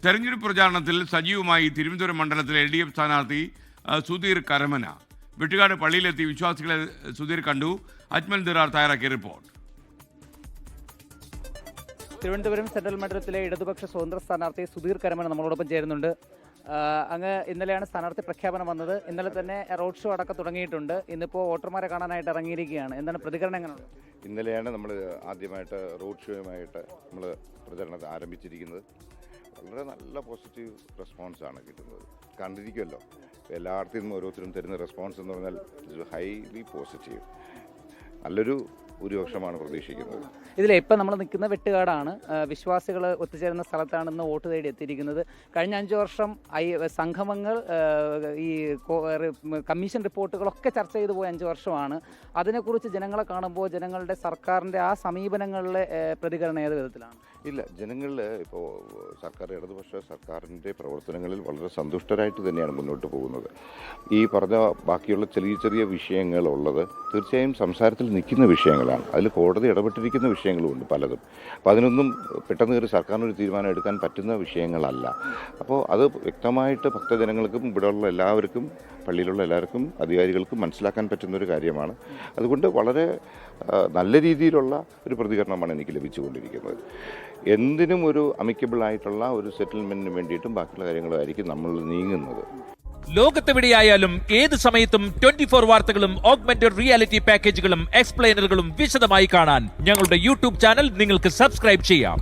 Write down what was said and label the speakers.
Speaker 1: തെരഞ്ഞെടുപ്പ് പ്രചാരണത്തിൽ സജീവമായി തിരുവനന്തപുരം മണ്ഡലത്തിലെ LDF സ്ഥാനാർത്ഥി സുധീർ കരമന. വെട്ടുകാട് പള്ളിയിലെത്തി വിശ്വാസികളെ സുധീർ കണ്ടു. അജ്മൽ ദിറാർ തയ്യാറാക്കിയ റിപ്പോർട്ട്.
Speaker 2: തിരുവനന്തപുരം സെൻട്രൽ മണ്ഡലത്തിലെ ഇടതുപക്ഷ സ്വതന്ത്ര സ്ഥാനാർത്ഥി സുധീർ കരമന നമ്മളോടൊപ്പം ചേരുന്നുണ്ട്. അങ്ങ് ഇന്നലെയാണ് സ്ഥാനാർത്ഥി പ്രഖ്യാപനം വന്നത്. ഇന്നലെ തന്നെ റോഡ് ഷോ അടക്കം തുടങ്ങിയിട്ടുണ്ട്. ഇന്നിപ്പോൾ വോട്ടർമാരെ കാണാനായിട്ട് ഇറങ്ങിയിരിക്കുകയാണ്. എന്താണ് പ്രതികരണം? എങ്ങനെയുണ്ട്?
Speaker 3: ഇന്നലെയാണ് നമ്മൾ ആദ്യമായിട്ട് റോഡ് ഷോയുമായിട്ട് നമ്മൾ പ്രചരണം ആരംഭിച്ചിരിക്കുന്നത്. വളരെ നല്ല പോസിറ്റീവ് റെസ്പോൺസാണ് കിട്ടുന്നത്. കണ്ടിരിക്കുമല്ലോ, എല്ലായിടത്തു നിന്നും ഓരോരുത്തരും തരുന്ന റെസ്പോൺസ് എന്ന് പറഞ്ഞാൽ ഹൈലി പോസിറ്റീവ്. നല്ലൊരു ഭൂരിപക്ഷമാണ് പ്രതീക്ഷിക്കുന്നത്.
Speaker 2: ഇപ്പം നമ്മൾ നിൽക്കുന്ന വെട്ടുകാടാണ്. വിശ്വാസികൾ ഒത്തുചേരുന്ന സ്ഥലത്താണ് ഇന്ന് വോട്ട് തേടി എത്തിയിരിക്കുന്നത്. കഴിഞ്ഞ 5 വർഷം സംഗമങ്ങൾ, ഈ കമ്മീഷൻ റിപ്പോർട്ടുകളൊക്കെ ചർച്ച ചെയ്തു പോയ 5 വർഷമാണ്. അതിനെക്കുറിച്ച് ജനങ്ങളെ കാണുമ്പോൾ ജനങ്ങളുടെ സർക്കാരിൻ്റെ ആ സമീപനങ്ങളിലെ പ്രതികരണം ഏത് വിധത്തിലാണ്?
Speaker 3: ഇല്ല, ജനങ്ങളിൽ ഇപ്പോൾ ഇടതുപക്ഷ സർക്കാരിൻ്റെ പ്രവർത്തനങ്ങളിൽ വളരെ സന്തുഷ്ടരായിട്ട് തന്നെയാണ് മുന്നോട്ട് പോകുന്നത്. ഈ പറഞ്ഞ ബാക്കിയുള്ള ചെറിയ ചെറിയ വിഷയങ്ങളുള്ളത് തീർച്ചയായും സംസാരത്തിൽ നിൽക്കുന്ന വിഷയങ്ങളാണ്. അതിൽ കോടതി ഇടപെട്ടിരിക്കുന്ന വിഷയങ്ങളുമുണ്ട് പലതും. അപ്പോൾ അതിനൊന്നും പെട്ടെന്ന് ഒരു സർക്കാരിനൊരു തീരുമാനം എടുക്കാൻ പറ്റുന്ന വിഷയങ്ങളല്ല. അപ്പോൾ അത് വ്യക്തമായിട്ട് ഭക്തജനങ്ങൾക്കും ഇവിടെയുള്ള എല്ലാവർക്കും, പള്ളിയിലുള്ള എല്ലാവർക്കും, അധികാരികൾക്കും മനസ്സിലാക്കാൻ പറ്റുന്നൊരു കാര്യമാണ്. അതുകൊണ്ട് വളരെ നല്ല രീതിയിലുള്ള ഒരു പ്രതികരണമാണ് എനിക്ക് ലഭിച്ചുകൊണ്ടിരിക്കുന്നത്. എന്തിനും ഒരു അമിക്കബിൾ ആയിട്ടുള്ള ഒരു സെറ്റിൽമെന്റിന് വേണ്ടിയിട്ടും ബാക്കിയുള്ള കാര്യങ്ങളായിരിക്കും നമ്മൾ നീങ്ങുന്നത്.
Speaker 4: ലോകത്തെവിടെയായാലും ഏത് സമയത്തും 24 വാർത്തകളും ഓഗ്മെന്റഡ് റിയാലിറ്റി പാക്കേജുകളും എക്സ്പ്ലെയിനറുകളും വിശദമായി കാണാൻ ഞങ്ങളുടെ YouTube ചാനൽ നിങ്ങൾക്ക് സബ്സ്ക്രൈബ് ചെയ്യാം.